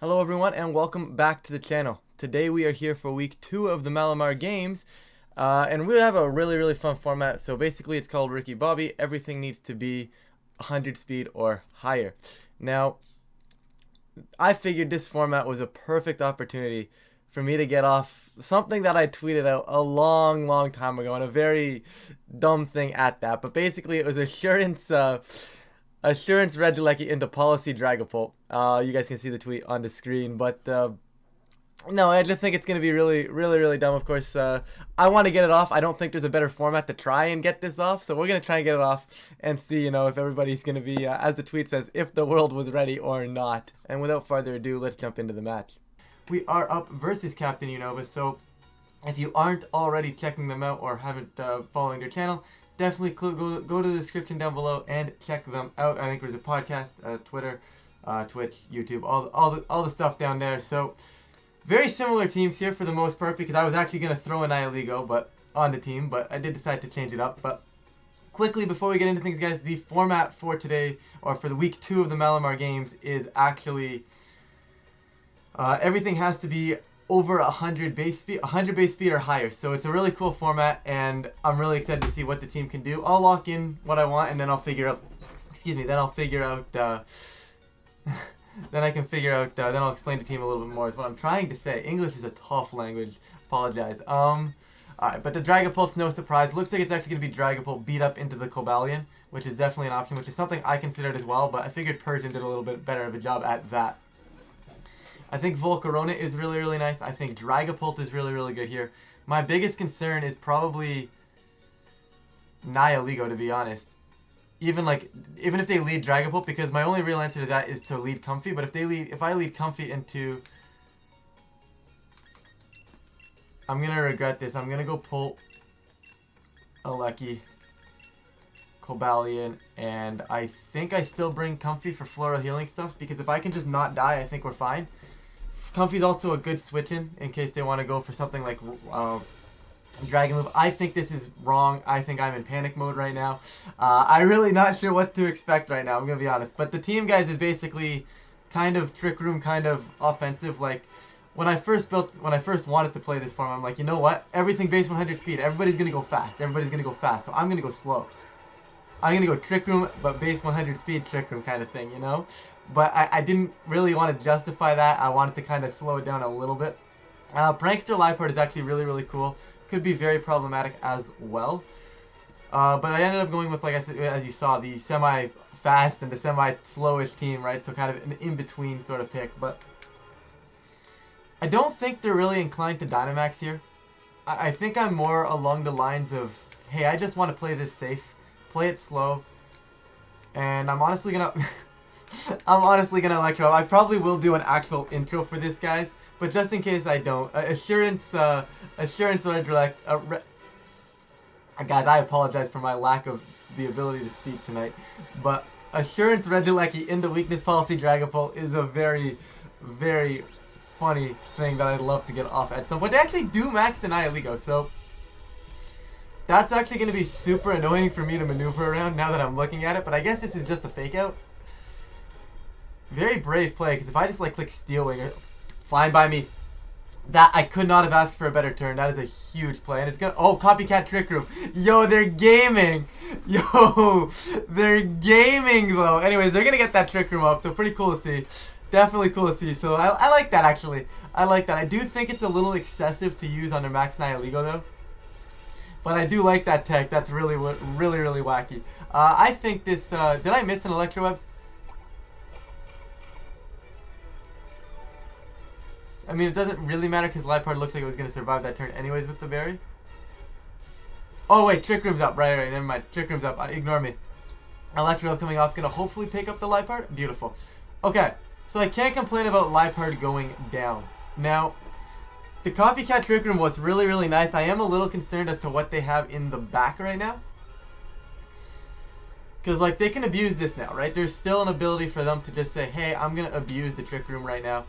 Hello everyone and welcome back to the channel. Today we are here for week 2 of the Malamar Games and we have a really fun format. So basically it's called Ricky Bobby. Everything needs to be 100 speed or higher. Now I figured this format was a perfect opportunity for me to get off something that I tweeted out a long time ago, and a very dumb thing at that. But basically it was Assurance Red Lecky into Policy Dragapult. You guys can see the tweet on the screen, but no, I just think it's going to be really dumb. Of course, I want to get it off. I don't think there's a better format to try and get this off, so we're going to try and get it off and see, if everybody's going to be, as the tweet says, if the world was ready or not. And without further ado, let's jump into the match. We are up versus Captain Unova, so if you aren't already checking them out or haven't following their channel, definitely go to the description down below and check them out. I think there's a podcast, Twitter, Twitch, YouTube, all the stuff down there. So very similar teams here for the most part, because I was actually going to throw an Nihiligo on the team, but I did decide to change it up. But quickly, before we get into things, guys, the format for today, or for the week 2 of the Malamar Games, is actually everything has to be over 100 base speed or higher. So it's a really cool format, and I'm really excited to see what the team can do. I'll lock in what I want, and then I'll figure out, then I'll explain the team a little bit more, is what I'm trying to say. English is a tough language. Apologize. Alright, but the Dragapult's no surprise. Looks like it's actually going to be Dragapult beat up into the Cobalion, which is definitely an option, which is something I considered as well, but I figured Persian did a little bit better of a job at that. I think Volcarona is really nice. I think Dragapult is really good here. My biggest concern is probably Nihiligo, to be honest. Even if they lead Dragapult, because my only real answer to that is to lead Comfy. But if I lead Comfy into, I'm gonna regret this. I'm gonna go pull Alecki, Cobalion, and I think I still bring Comfy for floral healing stuff, because if I can just not die, I think we're fine. Comfy's also a good switch-in case they want to go for something like Dragon Move. I think this is wrong. I think I'm in panic mode right now. I'm really not sure what to expect right now, I'm going to be honest. But the team, guys, is basically kind of Trick Room, kind of offensive. Like, when I first wanted to play this form, I'm like, you know what? Everything base 100 speed. Everybody's going to go fast. So I'm going to go slow. I'm going to go Trick Room, but base 100 speed Trick Room kind of thing, But I didn't really want to justify that. I wanted to kind of slow it down a little bit. Prankster Liepard is actually really cool. Could be very problematic as well. But I ended up going with, like I said, as you saw, the semi-fast and the semi-slowish team, right? So kind of an in-between sort of pick. But I don't think they're really inclined to Dynamax here. I think I'm more along the lines of, hey, I just want to play this safe, play it slow, and I'm honestly gonna Electro. I probably will do an actual intro for this, guys, but just in case I don't, Assurance Red guys, I apologize for my lack of the ability to speak tonight, but Assurance Red Lecky into Weakness Policy Dragapult is a very funny thing that I'd love to get off at some point. They actually do max the Nihiligo, so that's actually going to be super annoying for me to maneuver around now that I'm looking at it, but I guess this is just a fake out. Very brave play, because if I just click Steel Wing, flying by me, that I could not have asked for a better turn. That is a huge play, and it's gonna, oh, Copycat Trick Room. Yo, they're gaming. Yo, they're gaming though. Anyways, they're gonna get that Trick Room up, so pretty cool to see. Definitely cool to see. So I like that, actually. I like that. I do think it's a little excessive to use under Max Nihiligo though. But I do like that tech. That's really wacky. I think this, did I miss an Electrowebs? I mean, it doesn't really matter because Liepard looks like it was going to survive that turn anyways with the berry. Oh wait, Trick Room's up. Right, never mind. Trick Room's up. Ignore me. Electro coming off, going to hopefully pick up the Liepard. Beautiful. Okay, so I can't complain about Liepard going down. Now, the Copycat Trick Room was really nice. I am a little concerned as to what they have in the back right now. Because, they can abuse this now, right? There's still an ability for them to just say, hey, I'm going to abuse the Trick Room right now.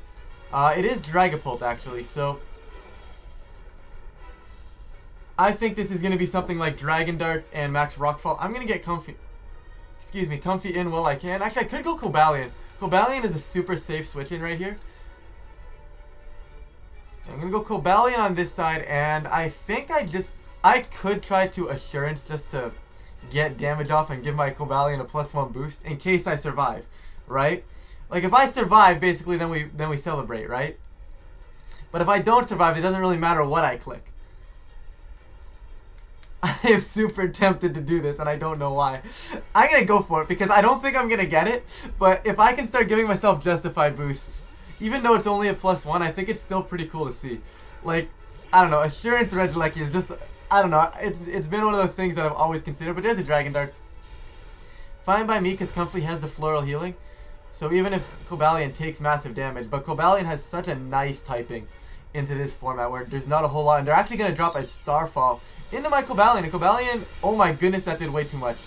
It is Dragapult, actually, so I think this is going to be something like Dragon Darts and Max Rockfall. I'm going to get Comfy in while I can. Actually, I could go Cobalion. Cobalion is a super safe switch-in right here. I'm gonna go Cobalion on this side, and I think I could try to Assurance just to get damage off and give my Cobalion a +1 boost in case I survive, right? Like if I survive, basically then we celebrate, right? But if I don't survive, it doesn't really matter what I click. I am super tempted to do this, and I don't know why. I'm gonna go for it because I don't think I'm gonna get it. But if I can start giving myself justified boosts, even though it's only a +1, I think it's still pretty cool to see. Like, I don't know, Assurance Regieleki is just, I don't know, it's been one of those things that I've always considered. But there's a Dragon Darts. Fine by me because Comfy has the Floral Healing. So even if Cobalion takes massive damage, but Cobalion has such a nice typing into this format where there's not a whole lot. And they're actually going to drop a Starfall into my Cobalion. And Cobalion, oh my goodness, that did way too much.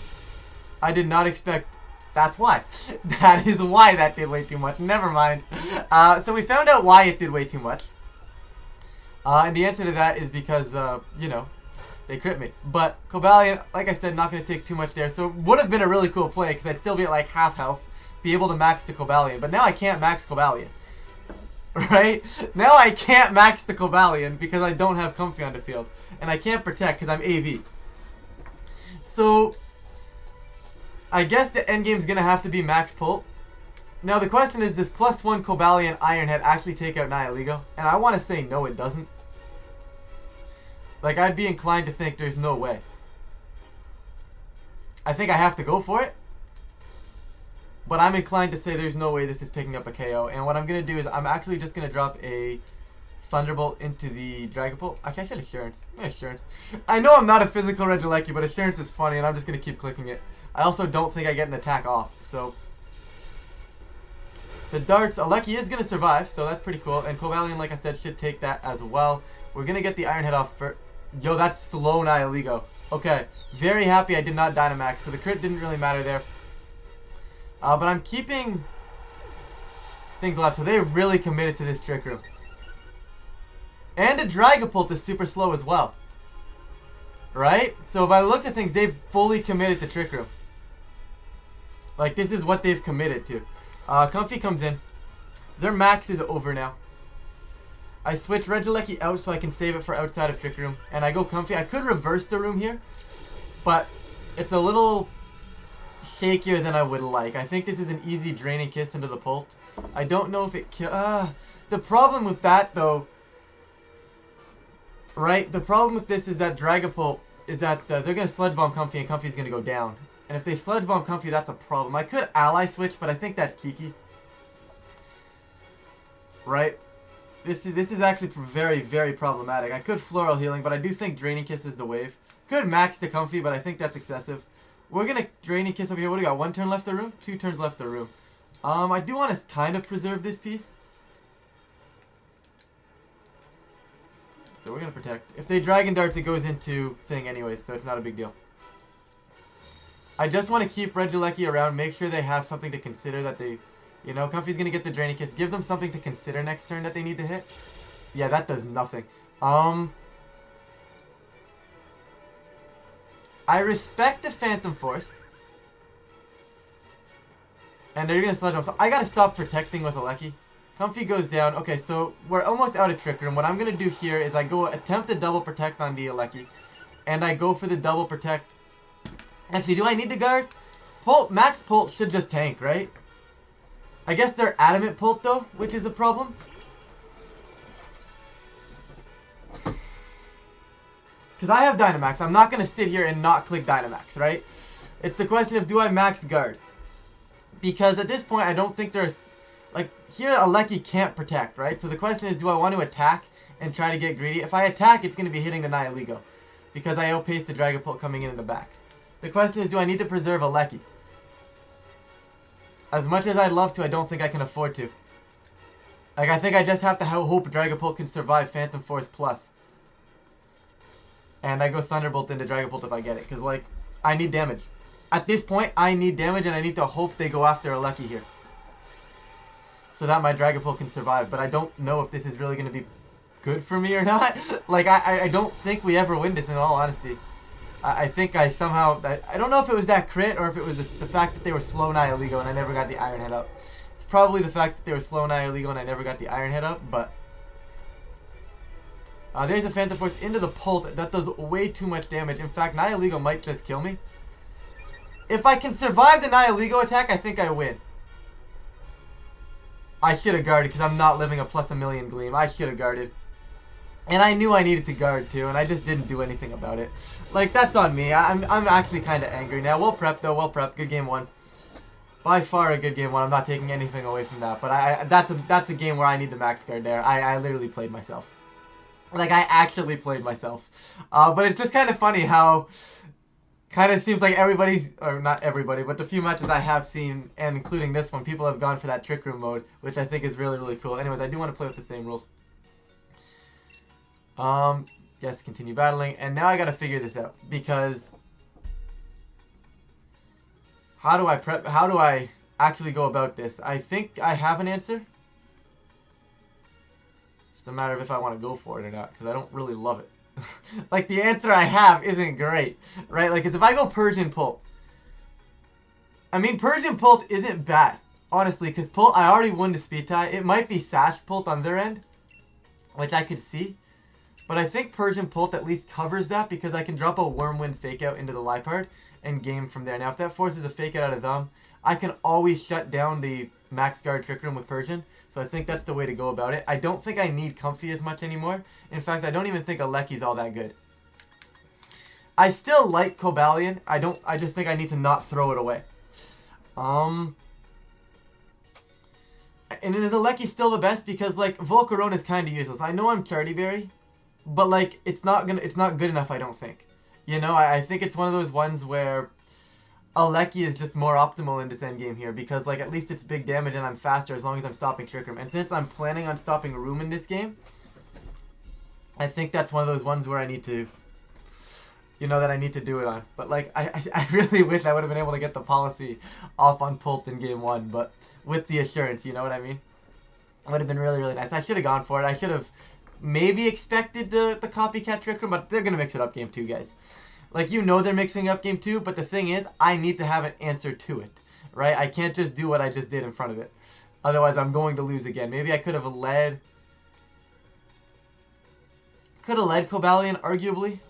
I did not expect. That's why. That is why that did way too much. Never mind. So we found out why it did way too much. And the answer to that is because, you know, they crit me. But Cobalion, like I said, not going to take too much there. So it would have been a really cool play because I'd still be at like half health. Be able to max the Cobalion. But now I can't max Cobalion. Right? Now I can't max the Cobalion because I don't have Comfy on the field. And I can't protect because I'm AV. So I guess the endgame's going to have to be max Pult. Now the question is, does +1 Cobalion Ironhead actually take out Nihilego? And I want to say no, it doesn't. Like, I'd be inclined to think there's no way. I think I have to go for it. But I'm inclined to say there's no way this is picking up a KO. And what I'm going to do is I'm actually just going to drop a Thunderbolt into the Dragapult. Actually, I said Assurance. Assurance. I know I'm not a physical Regieleki, but Assurance is funny, and I'm just going to keep clicking it. I also don't think I get an attack off. So the darts, Aleki is going to survive, so that's pretty cool. And Cobalion, like I said, should take that as well. We're going to get the Ironhead off first. Yo, that's slow Nihilego. Okay, very happy I did not Dynamax, so the crit didn't really matter there. But I'm keeping things alive, so they really committed to this Trick Room. And a Dragapult is super slow as well. Right? So by the looks of things, they've fully committed to Trick Room. Like, this is what they've committed to. Comfy comes in. Their max is over now. I switch Regieleki out so I can save it for outside of Trick Room. And I go Comfy. I could reverse the room here, but it's a little shakier than I would like. I think this is an easy Draining Kiss into the Pult. I don't know if it the problem with that, though, right? The problem with this is that Dragapult is that they're going to Sludge Bomb Comfy and Comfy's going to go down. And if they Sludge Bomb Comfy, that's a problem. I could Ally Switch, but I think that's Kiki. Right? This is actually very, very problematic. I could Floral Healing, but I do think Draining Kiss is the wave. Could max the Comfy, but I think that's excessive. We're going to Draining Kiss over here. What do we got? 1 turn left of the room? 2 turns left of the room. I do want to kind of preserve this piece. So we're going to protect. If they Dragon Darts, it goes into thing anyways, so it's not a big deal. I just want to keep Regieleki around, make sure they have something to consider that they, you know, Comfy's going to get the Draining Kiss. Give them something to consider next turn that they need to hit. Yeah, that does nothing. I respect the Phantom Force. And they're going to Sludge Bomb. So I got to stop protecting with Aleki. Comfy goes down. Okay, so we're almost out of Trick Room. What I'm going to do here is I go attempt to double protect on the Aleki. And I go for the double protect. Actually, do I need to guard? Pult, max Pult should just tank, right? I guess they're Adamant Pult though, which is a problem. Because I have Dynamax. I'm not going to sit here and not click Dynamax, right? It's the question of, do I max guard? Because at this point, I don't think there's... Like, here Aleki can't protect, right? So the question is, do I want to attack and try to get greedy? If I attack, it's going to be hitting the Nihilego. Because I outpaced the Dragapult coming in the back. The question is, do I need to preserve Aleki? As much as I'd love to, I don't think I can afford to. Like, I think I just have to hope Dragapult can survive Phantom Force Plus. And I go Thunderbolt into Dragapult if I get it. Because, like, I need damage. At this point, I need damage, and I need to hope they go after Aleki here. So that my Dragapult can survive. But I don't know if this is really going to be good for me or not. Like, I don't think we ever win this, in all honesty. I think I somehow... I don't know if it was that crit or if it was just the fact that they were slow Nihilego and I never got the Iron Head up. It's probably the fact that they were slow Nihilego and I never got the Iron Head up, but... There's a Phantom Force into the Pult. That does way too much damage. In fact, Nihilego might just kill me. If I can survive the Nihilego attack, I think I win. I should have guarded because I'm not living a +1,000,000 Gleam. I should have guarded. And I knew I needed to guard too, and I just didn't do anything about it. Like, that's on me. I'm actually kind of angry now. Well prepped though, well prepped. Good game one. By far a good game one. I'm not taking anything away from that. But that's a game where I need to max guard there. I literally played myself. Like, I actually played myself. But it's just kind of funny how kind of seems like everybody's, or not everybody, but the few matches I have seen, and including this one, people have gone for that Trick Room mode, which I think is really, really cool. Anyways, I do want to play with the same rules. Yes, continue battling. And now I gotta figure this out, because how do I actually go about this? I think I have an answer. Just a matter of if I want to go for it or not, because I don't really love it. Like, the answer I have isn't great, right? Like, 'cause if I go Persian Pult, I mean, Persian Pult isn't bad, honestly, because Pult, I already won the speed tie. It might be Sash Pult on their end, which I could see. But I think Persian Pult at least covers that, because I can drop a Wormwind Fake Out into the Liepard and game from there. Now, if that forces a Fake Out of them, I can always shut down the Max Guard Trick Room with Persian. So I think that's the way to go about it. I don't think I need Comfy as much anymore. In fact, I don't even think Alecki's all that good. I still like Cobalion. I just think I need to not throw it away. And is Alecki still the best? Because, like, Volcarona is kind of useless. I know I'm Charity Berry, but, like, it's not good enough, I don't think. You know, I think it's one of those ones where Alecki is just more optimal in this endgame here, because, like, at least it's big damage and I'm faster as long as I'm stopping Trick Room. And since I'm planning on stopping Room in this game, I think that's one of those ones where I need to, you know, that I need to do it on. But, like, I really wish I would have been able to get the policy off on Pult in game one, but with the assurance, you know what I mean? It would have been really, really nice. I should have gone for it. I should have maybe expected the copycat Trick Room, but they're going to mix it up game two, guys. Like, you know they're mixing up game two, but the thing is, I need to have an answer to it, right? I can't just do what I just did in front of it. Otherwise, I'm going to lose again. Maybe I could have led Cobalion, arguably,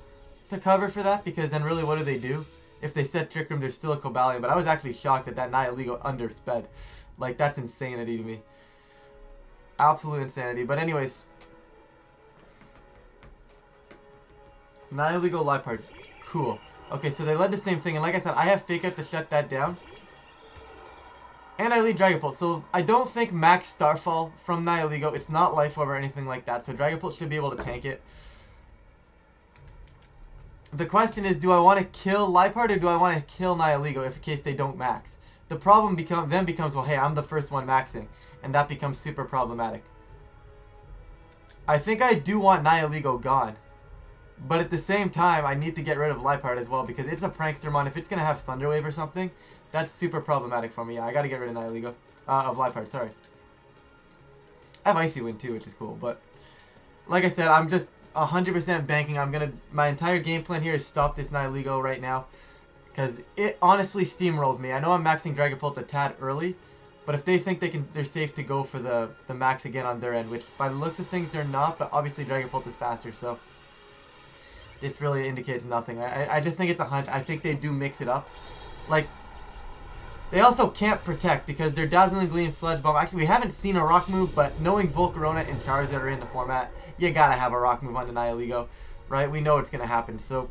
to cover for that, because then really, what do they do? If they set Trick Room, there's still a Cobalion, but I was actually shocked that Nihilego undersped. Like, that's insanity to me. Absolute insanity. But anyways, Nihilego Liepard. Cool. Okay, so they led the same thing, and like I said, I have Fake Out to shut that down. And I lead Dragapult, so I don't think max Starfall from Nihilego. It's not Life Orb or anything like that, so Dragapult should be able to tank it. The question is, do I want to kill Liepard or do I want to kill Nihilego if in case they don't max? The problem becomes, well, hey, I'm the first one maxing, and that becomes super problematic. I think I do want Nihilego gone. But at the same time, I need to get rid of Liepard as well, because it's a Prankstermon. If it's going to have Thunder Wave or something, that's super problematic for me. Yeah, I got to get rid of Nihilego. Of Liepard, sorry. I have Icy Wind too, which is cool. But like I said, I'm just 100% banking. My entire game plan here is stop this Nihilego right now, because it honestly steamrolls me. I know I'm maxing Dragapult a tad early, but if they think they're safe to go for the max again on their end, which by the looks of things they're not, but obviously Dragapult is faster, so this really indicates nothing. I just think it's a hunch. I think they do mix it up. Like, they also can't protect because they're Dazzling Gleam, Sludge Bomb. Actually, we haven't seen a rock move, but knowing Volcarona and Charizard are in the format, you gotta have a rock move on the Nihilego, right? We know it's gonna happen. So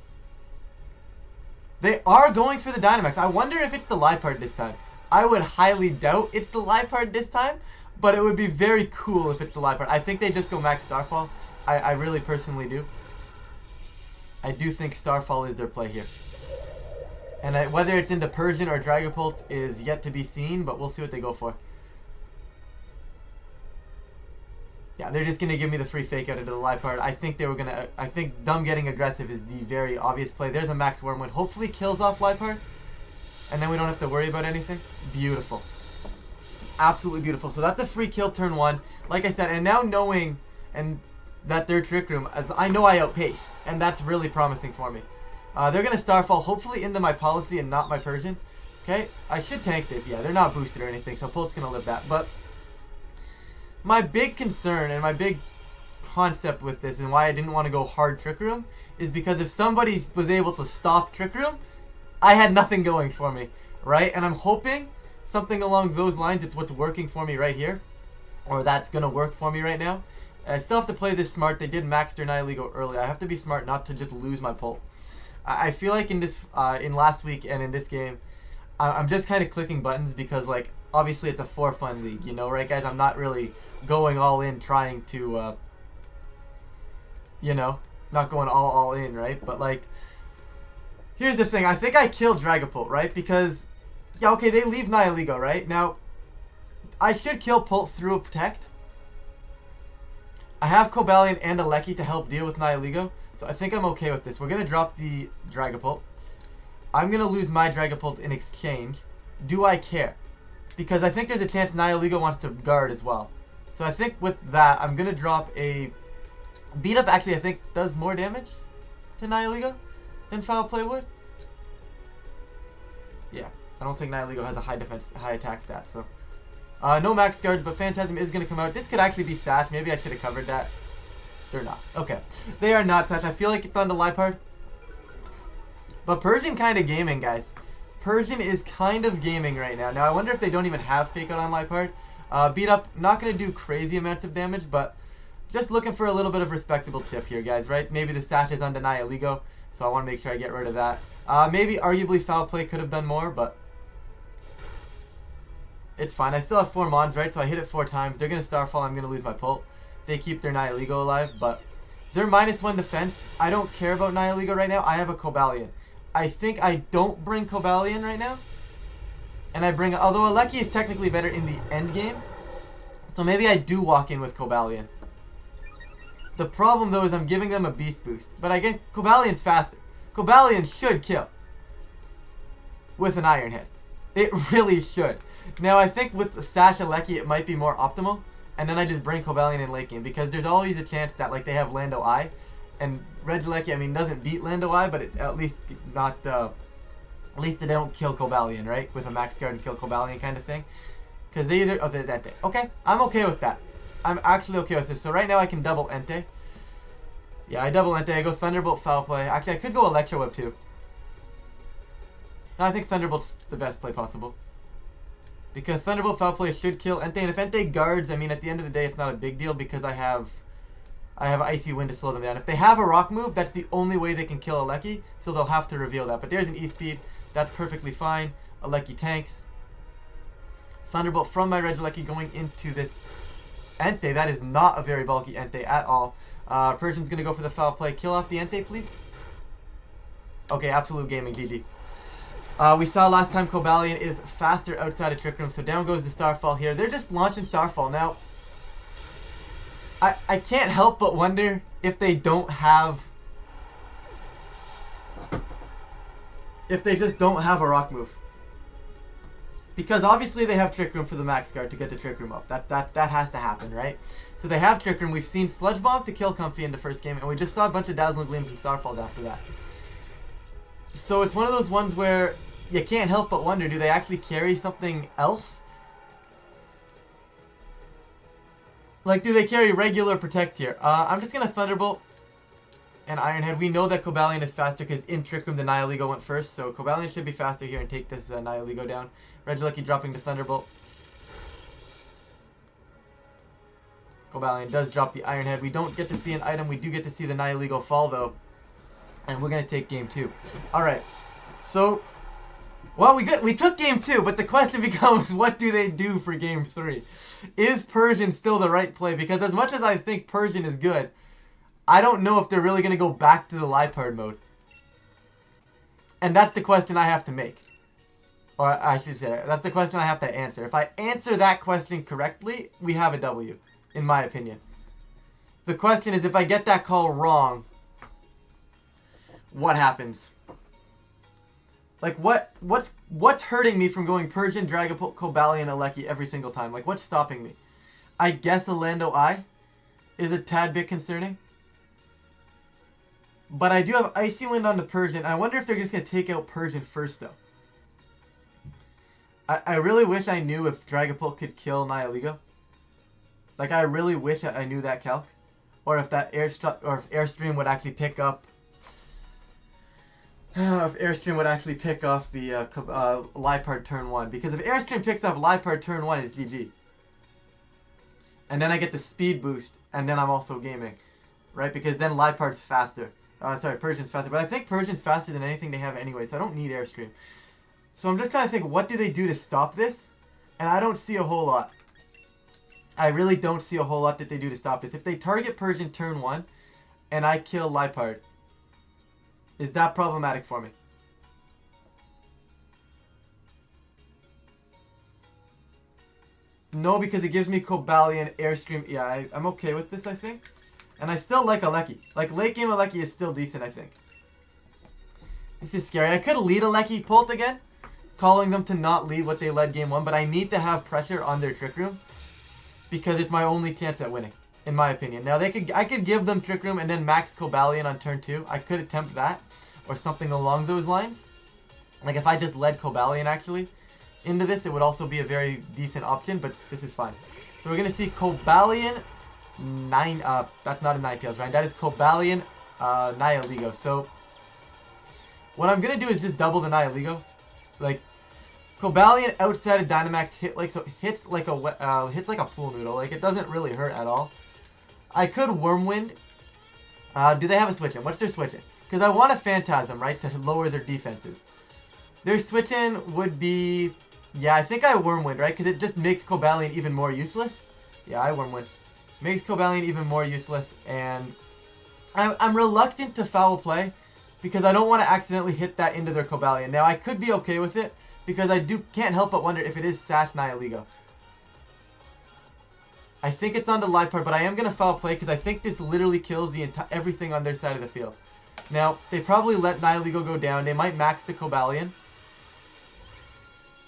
they are going for the Dynamax. I wonder if it's the Liepard this time. I would highly doubt it's the Liepard this time, but it would be very cool if it's the Liepard. I think they just go max Starfall. I really personally do. I do think Starfall is their play here. And whether it's into Persian or Dragapult is yet to be seen, but we'll see what they go for. Yeah, they're just going to give me the free Fake Out into the Liepard. I think I think them getting aggressive is the very obvious play. There's a max Wormwind. Hopefully kills off Liepard. And then we don't have to worry about anything. Beautiful. Absolutely beautiful. So that's a free kill turn one. Like I said, and now knowing that their Trick Room, I know I outpace, and that's really promising for me. They're going to Starfall, hopefully into my Policy and not my Persian. Okay, I should tank this. Yeah, they're not boosted or anything, so Pult's going to live that. But my big concern and my big concept with this and why I didn't want to go hard Trick Room is because if somebody was able to stop Trick Room, I had nothing going for me, right? And I'm hoping something along those lines, it's what's working for me right here, or that's going to work for me right now. I still have to play this smart. They did max their Nihilego early. I have to be smart not to just lose my pull. I feel like in this, in last week and in this game, I'm just kind of clicking buttons because, like, obviously it's a for fun league, you know, right, guys? I'm not really going all in trying to, you know, not going all in, right? But, like, here's the thing. I think I killed Dragapult, right? Because, yeah, okay, they leave Nihilego, right? Now, I should kill Pult through a Protect. I have Cobalion and a Lecky to help deal with Nihilego, so I think I'm okay with this. We're going to drop the Dragapult. I'm going to lose my Dragapult in exchange. Do I care? Because I think there's a chance Nihilego wants to guard as well. So I think with that, I'm going to drop a... Beat Up actually, I think, does more damage to Nihilego than Foul Play would. Yeah, I don't think Nihilego has a high defense, high attack stat, so... no max guards, but Phantasm is going to come out. This could actually be Sash. Maybe I should have covered that. They're not. Okay. They are not Sash. I feel like it's on the Liepard. But Persian kind of gaming, guys. Persian is kind of gaming right now. Now, I wonder if they don't even have Fake Out on Liepard. Beat Up, not going to do crazy amounts of damage, but just looking for a little bit of respectable chip here, guys, right? Maybe the Sash is on Nihilego, so I want to make sure I get rid of that. Maybe arguably Foul Play could have done more, but... It's fine. I still have 4 Mons, right? So I hit it 4 times. They're going to Starfall. I'm going to lose my Pult. They keep their Nihilego alive, but they're -1 defense. I don't care about Nihilego right now. I have a Cobalion. I think I don't bring Cobalion right now. And I bring... Although a Lecky is technically better in the end game. So maybe I do walk in with Cobalion. The problem, though, is I'm giving them a Beast Boost. But I guess Cobalion's faster. Cobalion should kill. With an Iron Head. It really should. Now, I think with Sash and Lecky, it might be more optimal. And then I just bring Cobalion in late game. Because there's always a chance that, like, they have Lando Eye. And Regieleki, I mean, doesn't beat Lando Eye, but it, at least not... at least they don't kill Cobalion, right? With a max guard and kill Cobalion kind of thing. Because they either... Oh, they're Entei. Okay, I'm okay with that. I'm actually okay with this. So right now I can double Entei. Yeah, I double Entei. I go Thunderbolt, Foul Play. Actually, I could go Electro Whip too. No, I think Thunderbolt's the best play possible. Because Thunderbolt, Foul Play should kill Entei. And if Entei guards, I mean, at the end of the day, it's not a big deal because I have Icy Wind to slow them down. If they have a Rock move, that's the only way they can kill a Lecky. So they'll have to reveal that. But there's an E-Speed. That's perfectly fine. A Lecky tanks. Thunderbolt from my Regieleki going into this Entei. That is not a very bulky Entei at all. Persian's going to go for the Foul Play. Kill off the Entei, please. Okay, absolute gaming. GG. We saw last time Cobalion is faster outside of Trick Room, so down goes the Starfall here. They're just launching Starfall. Now, I can't help but wonder if they don't have... If they just don't have a Rock move. Because obviously they have Trick Room for the max guard to get the Trick Room up. That has to happen, right? So they have Trick Room. We've seen Sludge Bomb to kill Comfy in the first game, and we just saw a bunch of Dazzling Gleams and Starfalls after that. So it's one of those ones where you can't help but wonder, do they actually carry something else? Like, do they carry regular Protect here? I'm just going to Thunderbolt and Iron Head. We know that Cobalion is faster because in Trick Room the Nihilego went first. So Cobalion should be faster here and take this Nihilego down. Regieleki dropping the Thunderbolt. Cobalion does drop the Iron Head. We don't get to see an item. We do get to see the Nihilego fall though. And we're going to take game 2. Alright. So, well, we took game 2, but the question becomes, what do they do for game 3? Is Persian still the right play? Because as much as I think Persian is good, I don't know if they're really going to go back to the Liepard mode. And that's the question I have to make. Or I should say, that's the question I have to answer. If I answer that question correctly, we have a W, in my opinion. The question is, if I get that call wrong, what happens? Like, what's hurting me from going Persian, Dragapult, Cobalion, Lecky every single time? Like, what's stopping me? I guess a Lando Eye is a tad bit concerning. But I do have Icy Wind on the Persian. I wonder if they're just going to take out Persian first, though. I really wish I knew if Dragapult could kill Nihilego. Like, I really wish I knew that calc. or if that Airstream would actually pick up. If Airstream would actually pick off the Liepard turn 1. Because if Airstream picks up Liepard turn 1, it's GG. And then I get the speed boost, and then I'm also gaming. Right? Because then Liepard's faster. Sorry, Persian's faster. But I think Persian's faster than anything they have anyway, so I don't need Airstream. So I'm just trying to think, what do they do to stop this? And I don't see a whole lot. I really don't see a whole lot that they do to stop this. If they target Persian turn 1, and I kill Liepard, is that problematic for me? No, because it gives me Cobalion, Airstream. Yeah, I'm okay with this, I think. And I still like Alecki. Like, late game Alecki is still decent, I think. This is scary. I could lead Alecki Pult again, calling them to not lead what they led game 1, but I need to have pressure on their Trick Room because it's my only chance at winning, in my opinion. Now, I could give them Trick Room and then max Cobalion on turn 2. I could attempt that or something along those lines. Like, if I just led Cobalion, actually, into this, it would also be a very decent option, but this is fine. So we're going to see Cobalion 9, that's not a Ninetales, right? That is Cobalion, Nihilego. So, what I'm going to do is just double the Nihilego. Like, Cobalion outside of Dynamax hits like a pool noodle. Like, it doesn't really hurt at all. I could Wormwind. Do they have a switch-in? What's their switch-in? Because I want a Phantasm, right, to lower their defenses. Their switch-in would be... Yeah, I think I Wormwind, right? Because it just makes Cobalion even more useless. Yeah, I Wormwind. Makes Cobalion even more useless, and I'm reluctant to foul play because I don't want to accidentally hit that into their Cobalion. Now, I could be okay with it because I can't help but wonder if it is Sash Nihilego. I think it's on the Liepard, but I am going to foul play because I think this literally kills everything on their side of the field. Now, they probably let Nihilego go down. They might max the Cobalion.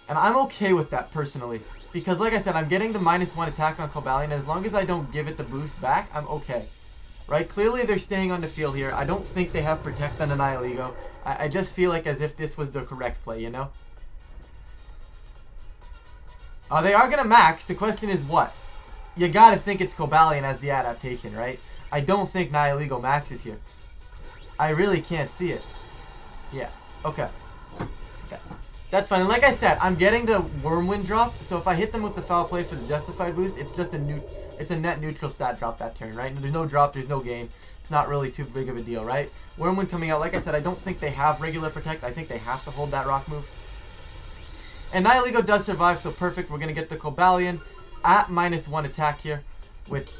And I'm okay with that, personally. Because, like I said, I'm getting the -1 attack on Cobalion. As long as I don't give it the boost back, I'm okay. Right? Clearly, they're staying on the field here. I don't think they have Protect on the Nihilego. I just feel like as if this was the correct play, you know? They are going to max. The question is what? You got to think it's Cobalion as the adaptation, right? I don't think Nihilego maxes here. I really can't see it. Yeah. Okay. That's fine. And like I said, I'm getting the Wormwind drop, so if I hit them with the foul play for the Justified boost, it's just a net neutral stat drop that turn, right? There's no drop, there's no gain. It's not really too big of a deal, right? Wormwind coming out, like I said, I don't think they have regular Protect. I think they have to hold that rock move. And Nihilego does survive, so perfect. We're going to get the Cobalion at -1 attack here, which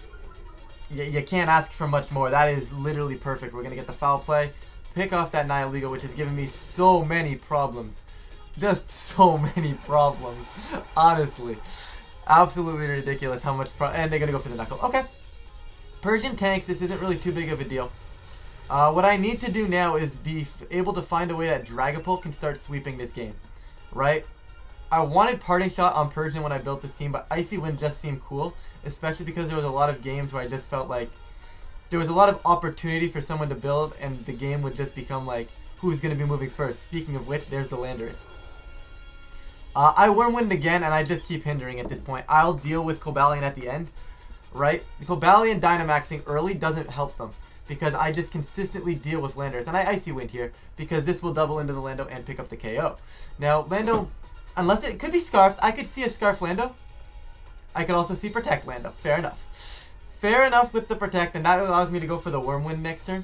you can't ask for much more. That is literally perfect. We're going to get the foul play, pick off that Nihilego, which has given me so many problems. Just so many problems, honestly. Absolutely ridiculous how much and they're going to go for the Knuckle. Okay. Persian tanks, this isn't really too big of a deal. What I need to do now is be able to find a way that Dragapult can start sweeping this game. Right? I wanted Parting Shot on Persian when I built this team, but Icy Wind just seemed cool. Especially because there was a lot of games where I just felt like there was a lot of opportunity for someone to build, and the game would just become like, who's going to be moving first? Speaking of which, there's the Landorus. I Wormwind again, and I just keep hindering at this point. I'll deal with Cobalion at the end, right? Cobalion Dynamaxing early doesn't help them, because I just consistently deal with Landorus. And I Icy Wind here, because this will double into the Lando and pick up the KO. Now, Lando, unless it could be Scarfed, I could see a Scarf Lando. I could also see Protect Lando. Fair enough. Fair enough with the Protect, and that allows me to go for the Wormwind next turn.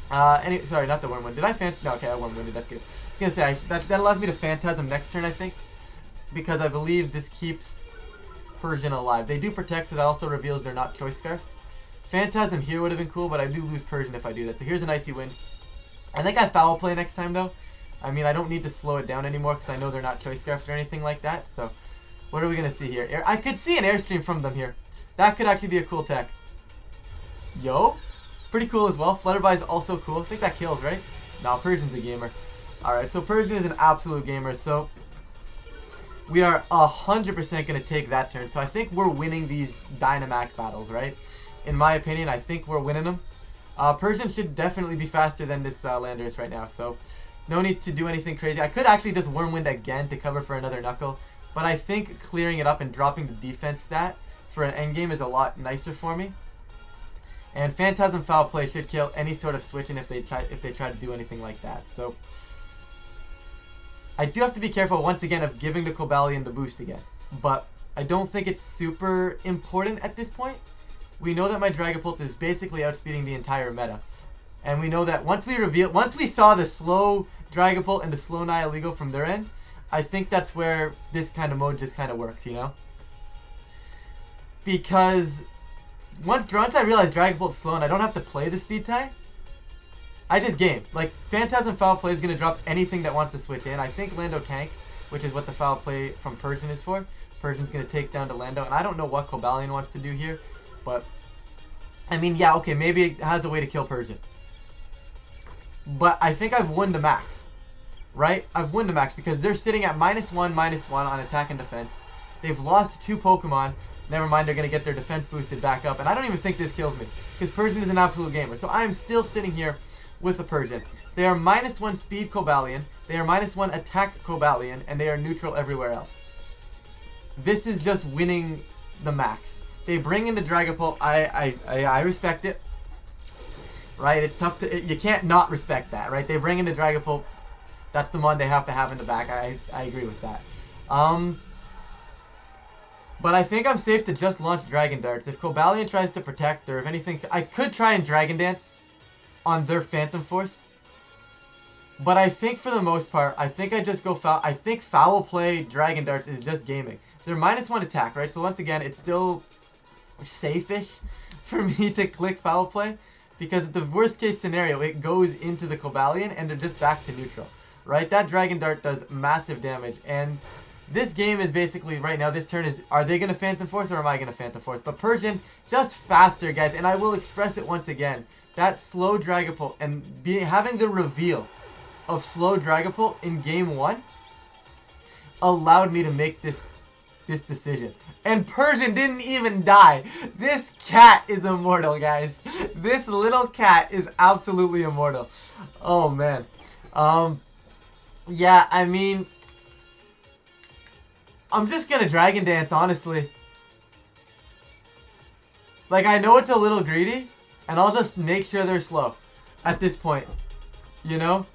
Sorry, not the Wormwind. Did I No, okay, I Wormwinded. That's good. I was going to say, that allows me to Phantasm next turn, I think. Because I believe this keeps Persian alive. They do Protect, so that also reveals they're not Choice Scarfed. Phantasm here would have been cool, but I do lose Persian if I do that. So here's an Icy Wind. I think I Foul Play next time, though. I mean, I don't need to slow it down anymore, because I know they're not Choice Scarfed or anything like that. So, what are we going to see here? I could see an Airstream from them here. That could actually be a cool tech. Yo. Pretty cool as well. Flutterby is also cool. I think that kills, right? No, Persian's a gamer. Alright, so Persian is an absolute gamer, so we are 100% going to take that turn. So I think we're winning these Dynamax battles, right? In my opinion, I think we're winning them. Persian should definitely be faster than this Landorus right now, so no need to do anything crazy. I could actually just Wormwind again to cover for another Knuckle, but I think clearing it up and dropping the defense stat for an endgame is a lot nicer for me. And Phantasm Foul Play should kill any sort of switching if they try to do anything like that. So I do have to be careful once again of giving the Cobalion the boost again. But I don't think it's super important at this point. We know that my Dragapult is basically outspeeding the entire meta. And we know that once we saw the slow Dragapult and the slow Nihilego from their end, I think that's where this kind of mode just kind of works, you know? Because once I realize Dragapult's slow and I don't have to play the speed tie, I just game. Like, Phantasm Foul Play is going to drop anything that wants to switch in. I think Lando tanks, which is what the Foul Play from Persian is for. Persian's going to take down to Lando, and I don't know what Cobalion wants to do here, but I mean, yeah, okay, maybe it has a way to kill Persian. But I think I've won the max, right? I've won the max because they're sitting at -1/-1 on attack and defense. They've lost 2 Pokemon. Never mind, they're going to get their defense boosted back up. And I don't even think this kills me because Persian is an absolute gamer. So I'm still sitting here with a Persian. They are -1 speed Cobalion. They are -1 attack Cobalion. And they are neutral everywhere else. This is just winning the max. They bring in the Dragapult. I respect it. Right? It's tough to... You can't not respect that, right? They bring in the Dragapult. That's the one they have to have in the back. I agree with that. But I think I'm safe to just launch Dragon Darts. If Cobalion tries to protect, or if anything... I could try and Dragon Dance on their Phantom Force. But I think for the most part, I think I just go foul. I think Foul Play Dragon Darts is just gaming. They're -1 attack, right? So once again, it's still safe-ish for me to click Foul Play. Because the worst case scenario, it goes into the Cobalion and they're just back to neutral. Right? That Dragon Dart does massive damage. And this game is basically, right now, this turn is, are they going to Phantom Force or am I going to Phantom Force? But Persian, just faster, guys. And I will express it once again. That slow Dragapult and having the reveal of slow Dragapult in game 1 allowed me to make this decision. And Persian didn't even die. This cat is immortal, guys. This little cat is absolutely immortal. Oh, man. Yeah, I mean, I'm just gonna Dragon Dance, honestly. Like, I know it's a little greedy, and I'll just make sure they're slow at this point. You know?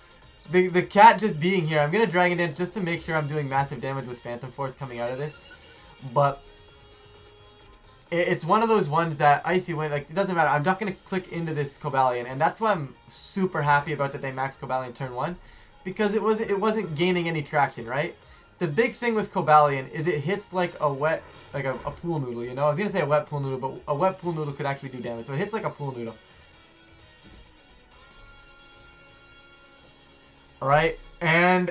The cat just being here, I'm gonna Dragon Dance just to make sure I'm doing massive damage with Phantom Force coming out of this. But it's one of those ones that Icy Wind, like, it doesn't matter. I'm not gonna click into this Cobalion, and that's why I'm super happy about that they maxed Cobalion turn 1. Because it wasn't gaining any traction, right? The big thing with Cobalion is it hits like a wet, like a pool noodle, you know? I was going to say a wet pool noodle, but a wet pool noodle could actually do damage. So it hits like a pool noodle. Alright? And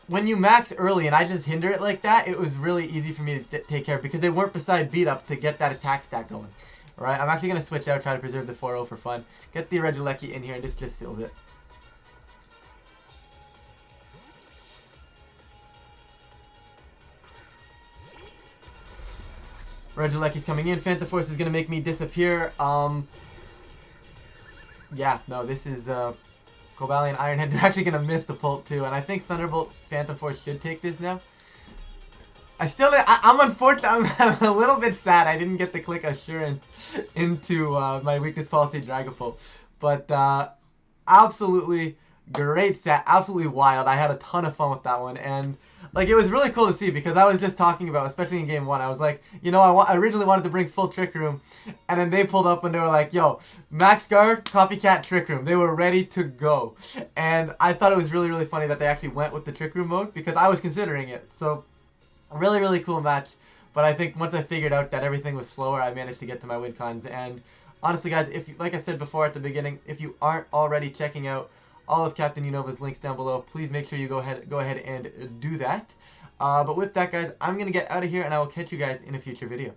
when you max early and I just hinder it like that, it was really easy for me to take care of because they weren't beside beat up to get that attack stack going. Alright? I'm actually going to switch out, try to preserve the 4-0 for fun. Get the Regieleki in here and this just seals it. Regieleki's coming in. Phantom Force is going to make me disappear. Yeah, no, this is Cobalion Ironhead. They're actually going to miss the Pult too. And I think Thunderbolt Phantom Force should take this now. I'm unfortunate. I'm a little bit sad I didn't get the click Assurance into my Weakness Policy Dragapult. But absolutely great set. Absolutely wild. I had a ton of fun with that one. And like, it was really cool to see because I was just talking about, especially in game 1, I was like, you know, I originally wanted to bring full Trick Room, and then they pulled up and they were like, yo, Max Guard, Copycat Trick Room. They were ready to go. And I thought it was really, really funny that they actually went with the Trick Room mode because I was considering it. So, really, really cool match. But I think once I figured out that everything was slower, I managed to get to my win cons. And honestly, guys, if you, like I said before at the beginning, if you aren't already checking out all of Captain Unova's links down below, please make sure you go ahead and do that. But with that, guys, I'm going to get out of here, and I will catch you guys in a future video.